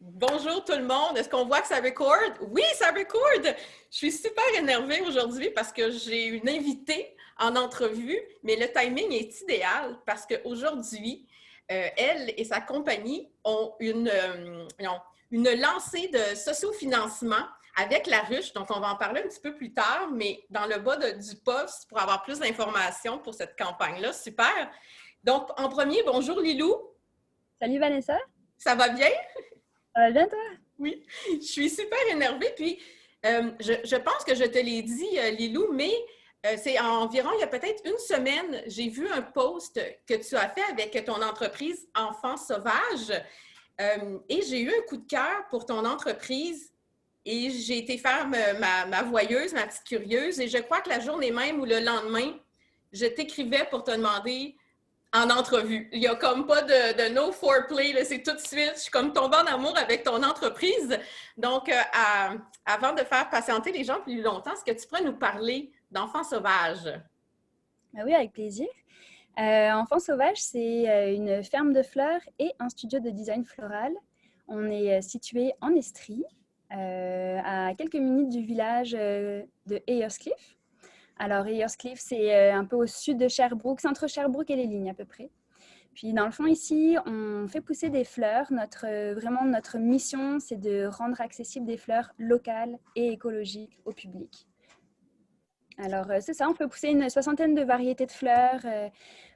Bonjour tout le monde. Est-ce qu'on voit que ça record? Oui, ça record! Je suis super énervée aujourd'hui parce que j'ai une invitée en entrevue, mais le timing est idéal parce qu'aujourd'hui, elle et sa compagnie ont une lancée de sociofinancement avec la ruche. Donc, on va en parler un petit peu plus tard, mais dans le bas du post pour avoir plus d'informations pour cette campagne-là. Super! Donc, en premier, bonjour Lilou. Salut Vanessa, Ça va bien? ça va bien toi? Oui, je suis super énervée. Puis, je pense que je te l'ai dit, Lilou, mais c'est environ, il y a peut-être une semaine, j'ai vu un post que tu as fait avec ton entreprise Enfants Sauvages et j'ai eu un coup de cœur pour ton entreprise et j'ai été faire ma voyeuse, ma petite curieuse et je crois que la journée même ou le lendemain, je t'écrivais pour te demander en entrevue. Il n'y a comme pas de no foreplay, c'est tout de suite. Je suis comme tombée en amour avec ton entreprise. Donc, avant de faire patienter les gens plus longtemps, est-ce que tu pourrais nous parler d'Enfants sauvages? Ah oui, avec plaisir. Enfants Sauvages, c'est une ferme de fleurs et un studio de design floral. On est situé en Estrie, à quelques minutes du village de Ayerscliff. Alors Ayerscliff, c'est un peu au sud de Sherbrooke, c'est entre Sherbrooke et les Lignes à peu près. Puis dans le fond ici, on fait pousser des fleurs. Vraiment notre mission, c'est de rendre accessibles des fleurs locales et écologiques au public. Alors, c'est ça, on peut pousser une soixantaine de variétés de fleurs.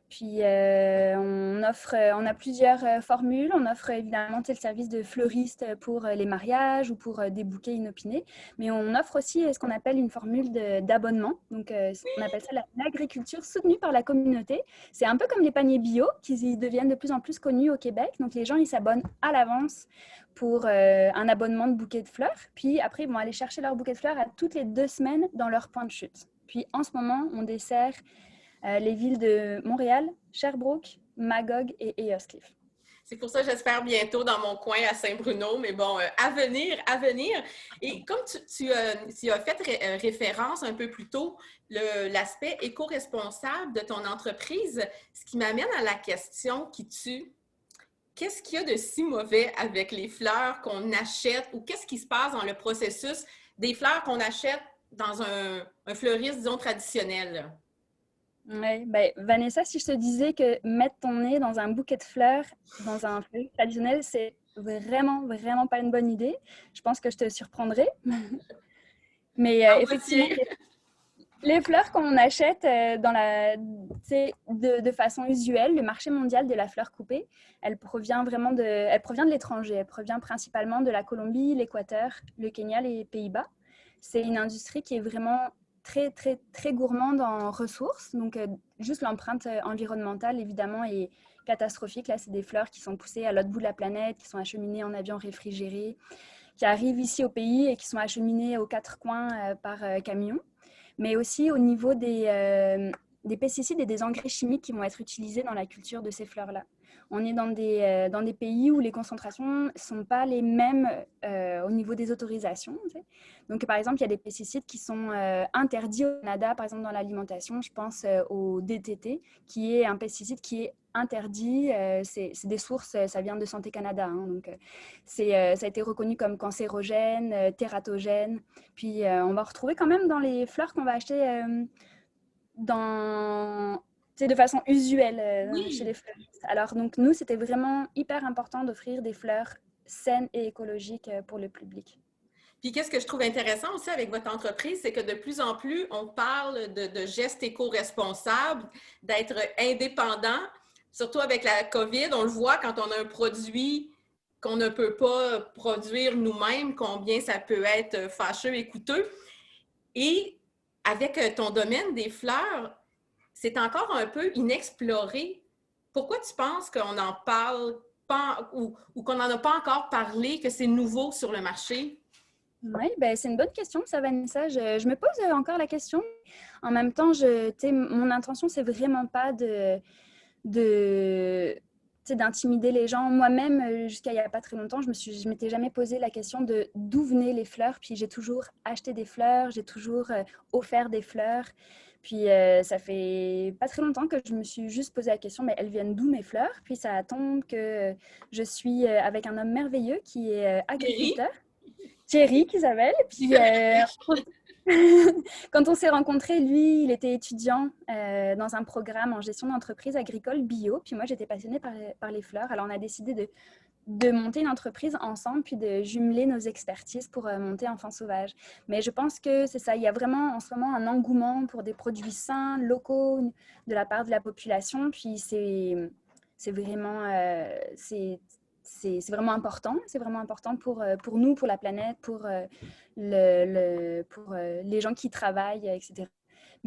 Puis, on a plusieurs formules. On offre évidemment le service de fleuriste pour les mariages ou pour des bouquets inopinés. Mais on offre aussi ce qu'on appelle une formule d'abonnement. Donc, on appelle ça l'agriculture soutenue par la communauté. C'est un peu comme les paniers bio qui deviennent de plus en plus connus au Québec. Donc, les gens, ils s'abonnent à l'avance pour un abonnement de bouquet de fleurs. Puis après, ils vont aller chercher leur bouquet de fleurs à toutes les 2 semaines dans leur point de chute. Puis en ce moment, on dessert les villes de Montréal, Sherbrooke, Magog et Ayerscliff. C'est pour ça que j'espère bientôt dans mon coin à Saint-Bruno, mais bon, à venir, à venir. Et comme tu as fait référence un peu plus tôt, l'aspect éco-responsable de ton entreprise, ce qui m'amène à la question qui tue. Qu'est-ce qu'il y a de si mauvais avec les fleurs qu'on achète ou qu'est-ce qui se passe dans le processus des fleurs qu'on achète dans un fleuriste, disons, traditionnel? Ouais, ben, Vanessa, si je te disais que mettre ton nez dans un bouquet de fleurs, dans un fleuriste traditionnel, c'est vraiment, vraiment pas une bonne idée. Je pense que je te surprendrai. Mais En effectivement, volontiers. les fleurs qu'on achète de façon usuelle, le marché mondial de la fleur coupée, elle provient de l'étranger. Elle provient principalement de la Colombie, l'Équateur, le Kenya, les Pays-Bas. C'est une industrie qui est vraiment très, très, très gourmande en ressources. Donc, juste l'empreinte environnementale, évidemment, est catastrophique. Là, c'est des fleurs qui sont poussées à l'autre bout de la planète, qui sont acheminées en avion réfrigéré, qui arrivent ici au pays et qui sont acheminées aux quatre coins par camion, mais aussi au niveau des pesticides et des engrais chimiques qui vont être utilisés dans la culture de ces fleurs-là. On est dans des pays où les concentrations ne sont pas les mêmes au niveau des autorisations. Tu sais. Donc, par exemple, il y a des pesticides qui sont interdits au Canada, par exemple dans l'alimentation. Je pense au DDT, qui est un pesticide qui est interdit. C'est des sources, ça vient de Santé Canada. Hein, donc, ça a été reconnu comme cancérogène, tératogène. Puis, on va retrouver quand même dans les fleurs qu'on va acheter dans, de façon usuelle chez les Oui. fleuristes. Alors, donc, nous, c'était vraiment hyper important d'offrir des fleurs saines et écologiques pour le public. Puis qu'est-ce que je trouve intéressant aussi avec votre entreprise, c'est que de plus en plus, on parle de gestes éco-responsables, d'être indépendant, surtout avec la COVID. On le voit quand on a un produit qu'on ne peut pas produire nous-mêmes, combien ça peut être fâcheux et coûteux. Et avec ton domaine des fleurs, c'est encore un peu inexploré. Pourquoi tu penses qu'on n'en parle pas ou qu'on n'en a pas encore parlé, que c'est nouveau sur le marché? Oui, ben, c'est une bonne question, ça, Vanessa. Je me pose encore la question. En même temps, mon intention, c'est vraiment pas de d'intimider les gens. Moi-même, jusqu'à il n'y a pas très longtemps, je m'étais jamais posé la question de d'où venaient les fleurs. Puis j'ai toujours acheté des fleurs, j'ai toujours offert des fleurs. Puis, ça fait pas très longtemps que je me suis juste posé la question, mais elles viennent d'où mes fleurs? Puis, ça tombe que je suis avec un homme merveilleux qui est Thierry? agriculteur, Thierry qui s'appelle. Puis, quand on s'est rencontrés, lui, il était étudiant dans un programme en gestion d'entreprise agricole bio. Puis moi, j'étais passionnée par les fleurs. Alors, on a décidé de monter une entreprise ensemble, puis de jumeler nos expertises pour monter Enfants Sauvages. Mais je pense que c'est ça. Il y a vraiment en ce moment un engouement pour des produits sains, locaux, de la part de la population. Puis c'est vraiment, c'est vraiment important. C'est vraiment important pour nous, pour la planète, pour les gens qui travaillent, etc.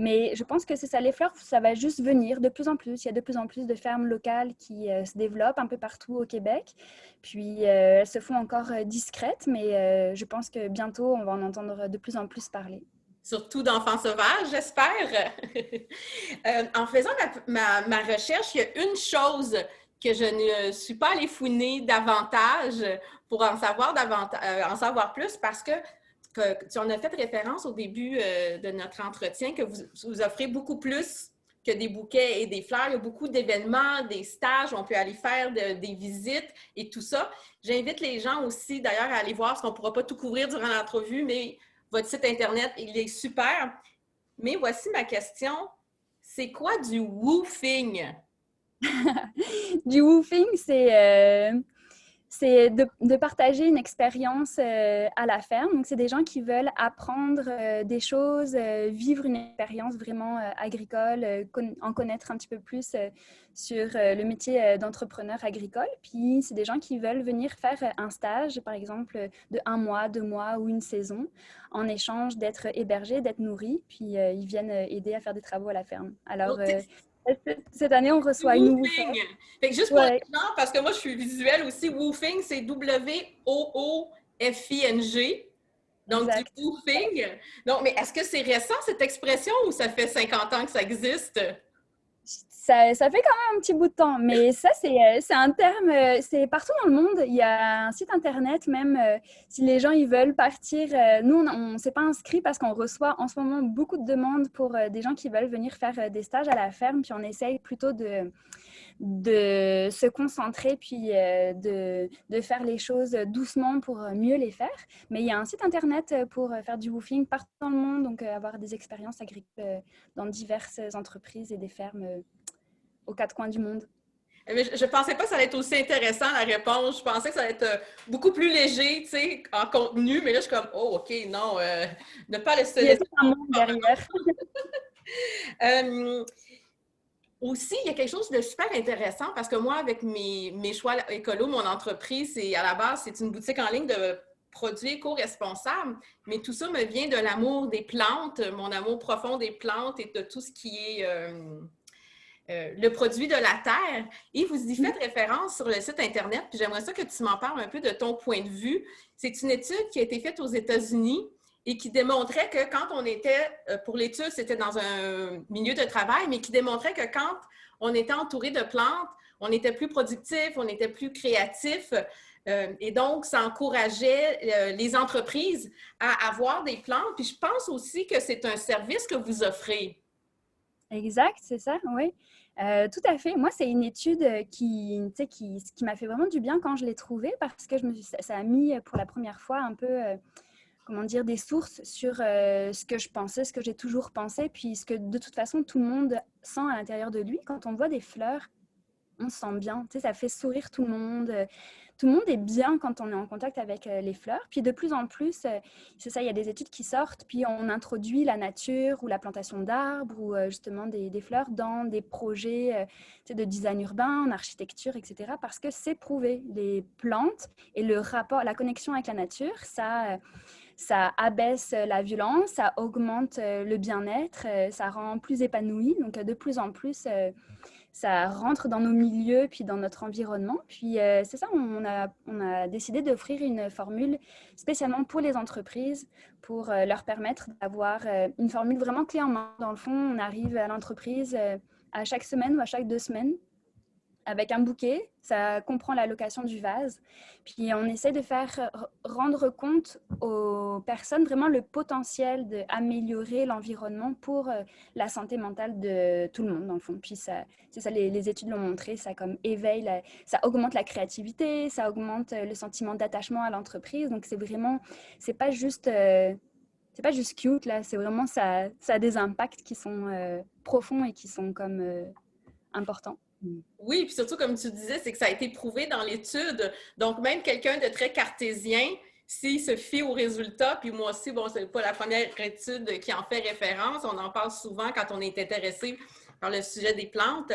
Mais je pense que c'est ça, les fleurs, ça va juste venir de plus en plus. Il y a de plus en plus de fermes locales qui se développent un peu partout au Québec. Puis elles se font encore discrètes, mais je pense que bientôt, on va en entendre de plus en plus parler. Surtout d'enfants sauvages, j'espère. En faisant ma recherche, il y a une chose que je ne suis pas allée fouiner davantage pour en savoir plus parce que tu en as fait référence au début de notre entretien que vous offrez beaucoup plus que des bouquets et des fleurs. Il y a beaucoup d'événements, des stages, on peut aller faire des visites et tout ça. J'invite les gens aussi, d'ailleurs, à aller voir, parce qu'on ne pourra pas tout couvrir durant l'entrevue, mais votre site Internet, il est super. Mais voici ma question. C'est quoi du woofing? Du woofing, c'est de partager une expérience à la ferme. Donc, c'est des gens qui veulent apprendre des choses, vivre une expérience vraiment agricole, en connaître un petit peu plus sur le métier d'entrepreneur agricole. Puis, c'est des gens qui veulent venir faire un stage, par exemple, de 1 mois, 2 mois ou une saison, en échange d'être hébergés, d'être nourris. Puis, ils viennent aider à faire des travaux à la ferme. Alors, cette année, on reçoit une woofer. Woofing. Fait que juste pour les gens, parce que moi, je suis visuelle aussi, woofing, c'est W-O-O-F-I-N-G. Donc, Exact. du woofing. Donc, mais est-ce que c'est récent, cette expression, ou ça fait 50 ans que ça existe? Ça fait quand même un petit bout de temps, mais ça, c'est un terme, c'est partout dans le monde. Il y a un site internet, même si les gens ils veulent partir. Nous, on ne s'est pas inscrit parce qu'on reçoit en ce moment beaucoup de demandes pour des gens qui veulent venir faire des stages à la ferme, puis on essaye plutôt de se concentrer, puis de faire les choses doucement pour mieux les faire. Mais il y a un site internet pour faire du woofing partout dans le monde, donc avoir des expériences agricoles dans diverses entreprises et des fermes aux quatre coins du monde. Mais je ne pensais pas que ça allait être aussi intéressant, la réponse. Je pensais que ça allait être beaucoup plus léger, tu sais, en contenu. Mais là, je suis comme, oh, OK, non, ne pas laisser... Il y a tout un monde derrière. Aussi, il y a quelque chose de super intéressant parce que moi, avec mes choix écolo, mon entreprise, à la base, c'est une boutique en ligne de produits éco-responsables, mais tout ça me vient de l'amour des plantes, mon amour profond des plantes et de tout ce qui est le produit de la terre. Et vous y faites référence sur le site Internet, puis j'aimerais ça que tu m'en parles un peu de ton point de vue. C'est une étude qui a été faite aux États-Unis et qui démontrait que quand on était, pour l'étude, c'était dans un milieu de travail, mais qui démontrait que quand on était entouré de plantes, on était plus productif, on était plus créatif. Et donc, ça encourageait les entreprises à avoir des plantes. Puis je pense aussi que c'est un service que vous offrez. Exact, c'est ça, oui. Tout à fait. Moi, c'est une étude qui m'a fait vraiment du bien quand je l'ai trouvée parce que ça a mis pour la première fois un peu, comment dire, des sources sur ce que je pensais, ce que j'ai toujours pensé, puis ce que de toute façon tout le monde sent à l'intérieur de lui. Quand on voit des fleurs, on se sent bien, tu sais, ça fait sourire tout le monde. Tout le monde est bien quand on est en contact avec les fleurs. Puis de plus en plus, c'est ça, il y a des études qui sortent, puis on introduit la nature ou la plantation d'arbres ou justement des fleurs dans des projets tu sais, de design urbain, en architecture, etc. Parce que c'est prouvé, les plantes et le rapport, la connexion avec la nature, ça abaisse la violence, ça augmente le bien-être, ça rend plus épanoui. Donc de plus en plus ça rentre dans nos milieux puis dans notre environnement. Puis c'est ça, on a décidé d'offrir une formule spécialement pour les entreprises pour leur permettre d'avoir une formule vraiment clé en main. Dans le fond, on arrive à l'entreprise à chaque semaine ou à chaque 2 semaines avec un bouquet, ça comprend la location du vase. Puis on essaie de faire rendre compte aux personnes vraiment le potentiel d'améliorer l'environnement pour la santé mentale de tout le monde, dans le fond. Puis ça, c'est ça, les études l'ont montré, ça comme éveille, ça augmente la créativité, ça augmente le sentiment d'attachement à l'entreprise. Donc c'est vraiment, c'est pas juste... c'est pas juste cute, là, c'est vraiment, ça a des impacts qui sont profonds et qui sont comme importants. Oui, puis surtout, comme tu disais, c'est que ça a été prouvé dans l'étude. Donc, même quelqu'un de très cartésien, s'il se fie aux résultats, puis moi aussi, bon, c'est pas la première étude qui en fait référence, on en parle souvent quand on est intéressé par le sujet des plantes.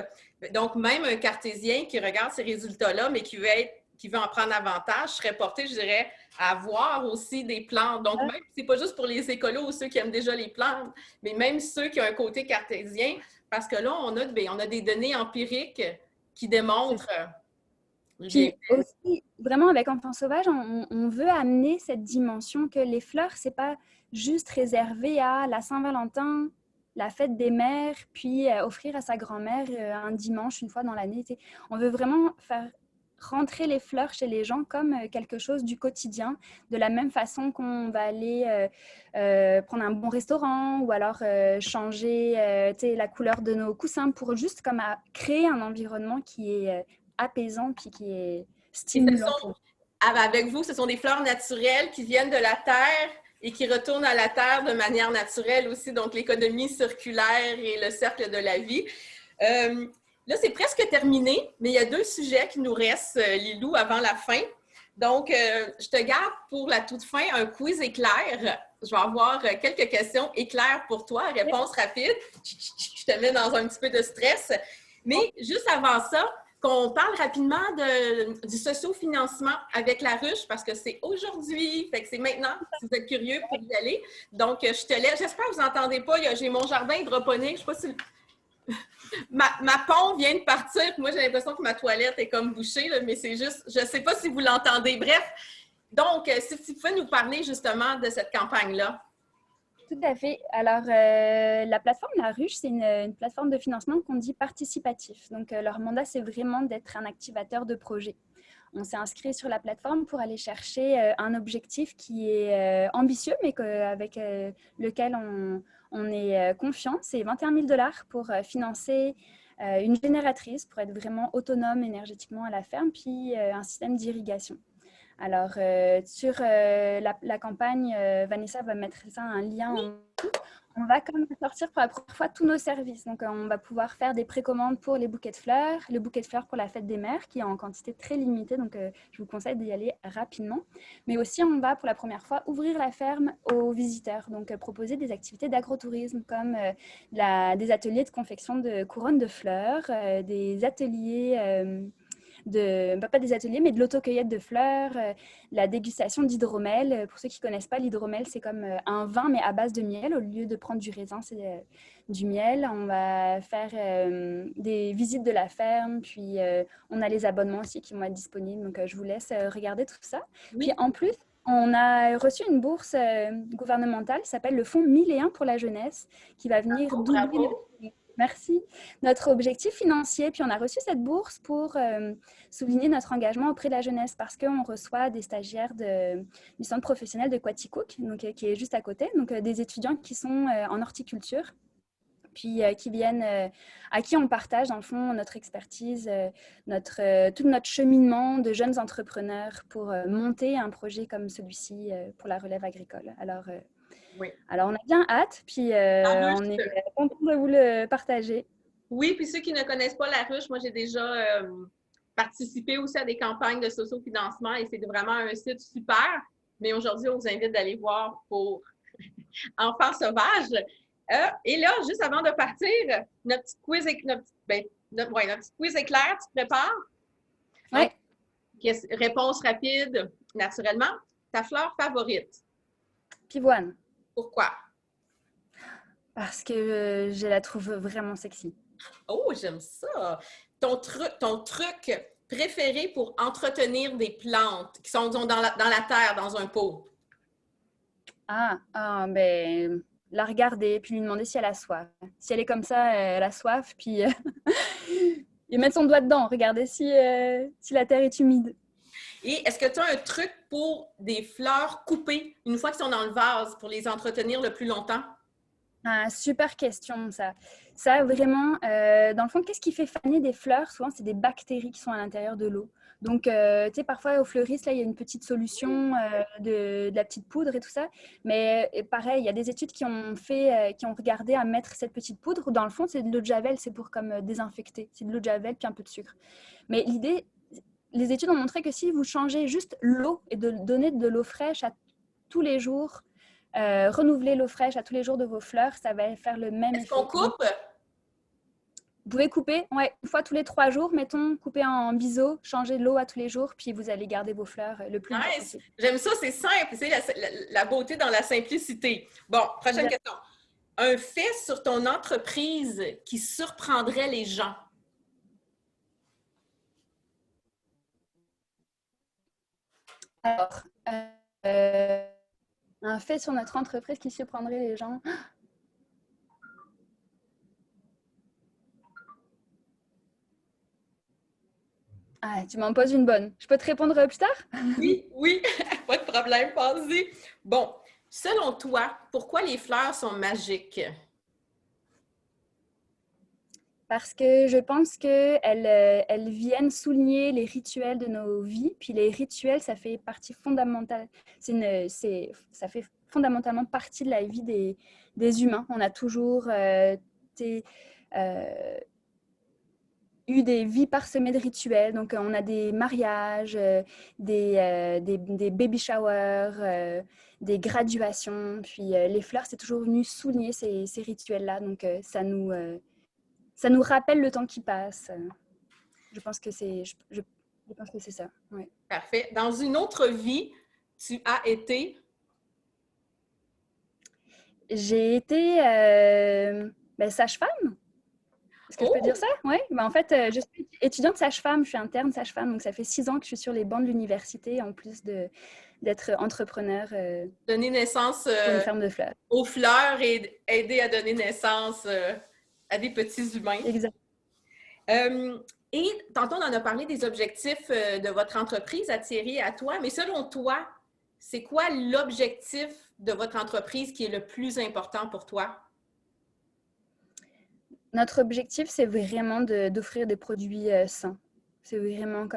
Donc, même un cartésien qui regarde ces résultats-là, mais qui veut en prendre avantage, serait porté, je dirais, à avoir aussi des plantes. Donc, même, c'est pas juste pour les écolos ou ceux qui aiment déjà les plantes, mais même ceux qui ont un côté cartésien, parce que là, on a des données empiriques qui démontrent le Puis bienfait. aussi, vraiment, avec Enfants sauvages, on veut amener cette dimension que les fleurs, c'est pas juste réservé à la Saint-Valentin, la fête des mères, puis offrir à sa grand-mère un dimanche une fois dans l'année. Tu sais. On veut vraiment faire rentrer les fleurs chez les gens comme quelque chose du quotidien, de la même façon qu'on va aller prendre un bon restaurant ou alors changer la couleur de nos coussins pour juste comme créer un environnement qui est apaisant puis qui est Et ce stimulant pour sont, avec vous, ce sont des fleurs naturelles qui viennent de la terre et qui retournent à la terre de manière naturelle aussi, donc l'économie circulaire et le cercle de la vie. Là, c'est presque terminé, mais il y a 2 sujets qui nous restent, Lilou, avant la fin. Donc, je te garde pour la toute fin un quiz éclair. Je vais avoir quelques questions éclairs pour toi, réponse rapide. Je te mets dans un petit peu de stress. Mais juste avant ça, qu'on parle rapidement du socio-financement avec la ruche, parce que c'est aujourd'hui, fait que c'est maintenant, si vous êtes curieux pour y aller. Donc, je te laisse. J'espère que vous n'entendez pas. J'ai mon jardin hydroponique. Je ne sais pas si ma pompe vient de partir. Moi, j'ai l'impression que ma toilette est comme bouchée, là, mais c'est juste, je ne sais pas si vous l'entendez. Bref, donc, si tu pouvais nous parler justement de cette campagne-là. Tout à fait. Alors, la plateforme La Ruche, c'est une plateforme de financement qu'on dit participatif. Donc, leur mandat, c'est vraiment d'être un activateur de projets. On s'est inscrit sur la plateforme pour aller chercher un objectif qui est ambitieux, mais avec lequel on est confiant. C'est 21 000 $ pour financer une génératrice pour être vraiment autonome énergétiquement à la ferme, puis un système d'irrigation. Alors, sur la campagne, Vanessa va mettre ça un lien en dessous. On va quand même sortir pour la première fois tous nos services. Donc, on va pouvoir faire des précommandes pour les bouquets de fleurs, le bouquet de fleurs pour la fête des mères, qui est en quantité très limitée. Donc, je vous conseille d'y aller rapidement. Mais aussi, on va pour la première fois ouvrir la ferme aux visiteurs. Donc, proposer des activités d'agrotourisme comme des ateliers de confection de couronnes de fleurs, des ateliers... pas des ateliers, mais de l'autocueillette de fleurs, la dégustation d'hydromel. Pour ceux qui ne connaissent pas, l'hydromel, c'est comme un vin, mais à base de miel. Au lieu de prendre du raisin, c'est du miel. On va faire des visites de la ferme, puis on a les abonnements aussi qui vont être disponibles. Donc, je vous laisse regarder tout ça. Oui. Puis, en plus, on a reçu une bourse gouvernementale qui s'appelle le Fonds 1001 pour la jeunesse, qui va venir doubler notre objectif financier. Puis on a reçu cette bourse pour souligner notre engagement auprès de la jeunesse parce qu'on reçoit des stagiaires du centre professionnel de Quaticook, donc, qui est juste à côté, donc des étudiants qui sont en horticulture, puis qui viennent, à qui on partage dans le fond notre expertise, tout notre cheminement de jeunes entrepreneurs pour monter un projet comme celui-ci pour la relève agricole. Oui. Alors, on a bien hâte, puis on est content de vous le partager. Oui, puis ceux qui ne connaissent pas la ruche, moi, j'ai déjà participé aussi à des campagnes de sociofinancement et c'est vraiment un site super. Mais aujourd'hui, on vous invite d'aller voir pour Enfants sauvages. Et là, juste avant de partir, notre petit quiz, notre petit quiz éclair, tu te prépares? Oui. Réponse rapide, naturellement. Ta fleur favorite? Pivoine. Pourquoi? Parce que je la trouve vraiment sexy. Oh, j'aime ça! Ton truc préféré pour entretenir des plantes qui sont disons, dans la terre, dans un pot? Ben, la regarder, puis lui demander si elle a soif. Si elle est comme ça, elle a soif, puis il Et mettre son doigt dedans, regarder si la terre est humide. Et est-ce que tu as un truc pour des fleurs coupées une fois qu'elles sont dans le vase pour les entretenir le plus longtemps? Ah, super question, ça. Ça, vraiment, dans le fond, qu'est-ce qui fait faner des fleurs? Souvent, c'est des bactéries qui sont à l'intérieur de l'eau. Donc, tu sais, parfois, au fleuriste, là, il y a une petite solution de la petite poudre et tout ça. Mais pareil, il y a des études qui ont qui ont regardé à mettre cette petite poudre. Dans le fond, c'est de l'eau de javel, c'est pour comme désinfecter. C'est de l'eau de javel puis un peu de sucre. Mais l'idée, les études ont montré que si vous changez juste l'eau et de donner de l'eau fraîche à tous les jours, renouveler l'eau fraîche à tous les jours de vos fleurs, ça va faire le même Est-ce effet. qu'on coupe? Vous pouvez couper, ouais, une fois tous les 3 jours, mettons, couper en biseau, changer l'eau à tous les jours, puis vous allez garder vos fleurs le plus longtemps Nice! possible. J'aime ça, c'est simple. C'est la beauté dans la simplicité. Bon, prochaine question. Un fait sur ton entreprise qui surprendrait les gens? Alors, un fait sur notre entreprise qui surprendrait les gens. Ah, tu m'en poses une bonne. Je peux te répondre plus tard? Oui, oui, pas de problème, vas-y. Bon, selon toi, pourquoi les fleurs sont magiques? Parce que je pense qu'elles viennent souligner les rituels de nos vies. Puis les rituels, ça fait partie fondamentale. Ça fait fondamentalement partie de la vie des humains. On a toujours eu des vies parsemées de rituels. Donc, on a des mariages, des baby showers, des graduations. Puis les fleurs, c'est toujours venu souligner ces rituels-là. Donc, ça nous rappelle le temps qui passe. Je pense que je pense que c'est ça. Ouais. Parfait. Dans une autre vie, tu as été? J'ai été sage-femme. Est-ce que je peux dire ça? Oui. En fait, je suis étudiante sage-femme, je suis interne sage-femme, donc ça fait 6 ans que je suis sur les bancs de l'université, en plus d'être entrepreneur Donner naissance pour une ferme de fleurs. aux fleurs et aider à donner naissance à des petits humains. Exact. Et tantôt, on en a parlé des objectifs de votre entreprise à Thierry et à toi, mais selon toi, c'est quoi l'objectif de votre entreprise qui est le plus important pour toi? Notre objectif, c'est vraiment d'offrir des produits sains. C'est vraiment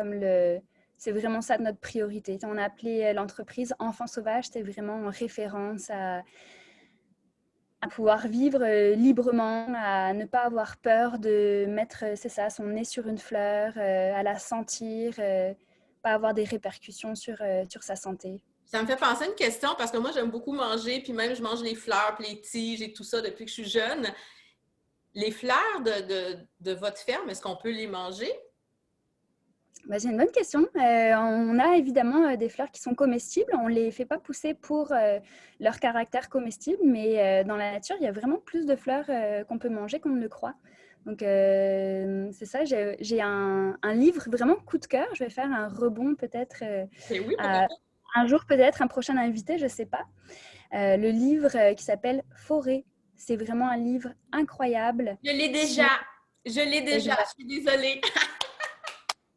c'est vraiment ça notre priorité. On a appelé l'entreprise Enfants Sauvages, c'est vraiment en référence à pouvoir vivre librement, à ne pas avoir peur de mettre, c'est ça, son nez sur une fleur, à la sentir, pas avoir des répercussions sur sa santé. Ça me fait penser à une question parce que moi, j'aime beaucoup manger, puis même je mange les fleurs, puis les tiges et tout ça depuis que je suis jeune. Les fleurs de votre ferme, est-ce qu'on peut les manger? C'est une bonne question. On a évidemment des fleurs qui sont comestibles. On ne les fait pas pousser pour leur caractère comestible, mais dans la nature, il y a vraiment plus de fleurs qu'on peut manger qu'on ne le croit. Donc, c'est ça, j'ai un livre vraiment coup de cœur. Je vais faire un rebond peut-être Oui, un jour, peut-être un prochain invité, je ne sais pas. Le livre qui s'appelle Forêt. C'est vraiment un livre incroyable. Je l'ai déjà. Je l'ai déjà. Je suis désolée.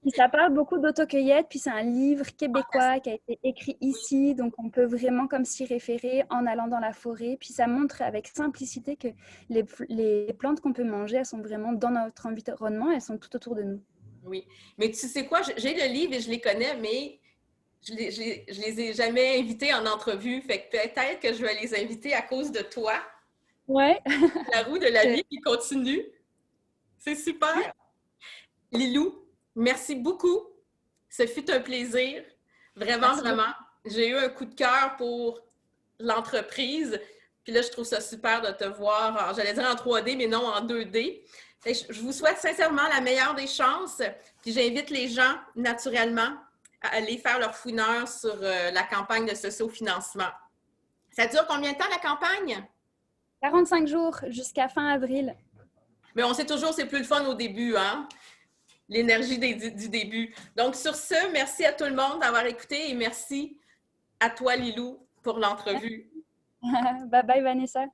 Puis ça parle beaucoup d'autocueillette, puis c'est un livre québécois qui a été écrit ici, donc on peut vraiment comme s'y référer en allant dans la forêt. Puis ça montre avec simplicité que les plantes qu'on peut manger, elles sont vraiment dans notre environnement, elles sont tout autour de nous. Oui, mais tu sais quoi, j'ai le livre et je les connais, mais je les ai jamais invités en entrevue, fait que peut-être que je vais les inviter à cause de toi. Ouais. La roue de la vie qui continue. C'est super. Lilou, merci beaucoup. Ce fut un plaisir. Vraiment, Merci vraiment. J'ai eu un coup de cœur pour l'entreprise. Puis là, je trouve ça super de te voir, j'allais dire en 3D, mais non en 2D. Je vous souhaite sincèrement la meilleure des chances. Puis j'invite les gens, naturellement, à aller faire leur fouineur sur la campagne de socio-financement. Ça dure combien de temps, la campagne? 45 jours jusqu'à fin avril. Mais on sait toujours, c'est plus le fun au début, hein? L'énergie du début. Donc, sur ce, merci à tout le monde d'avoir écouté et merci à toi, Lilou, pour l'entrevue. Bye bye, Vanessa.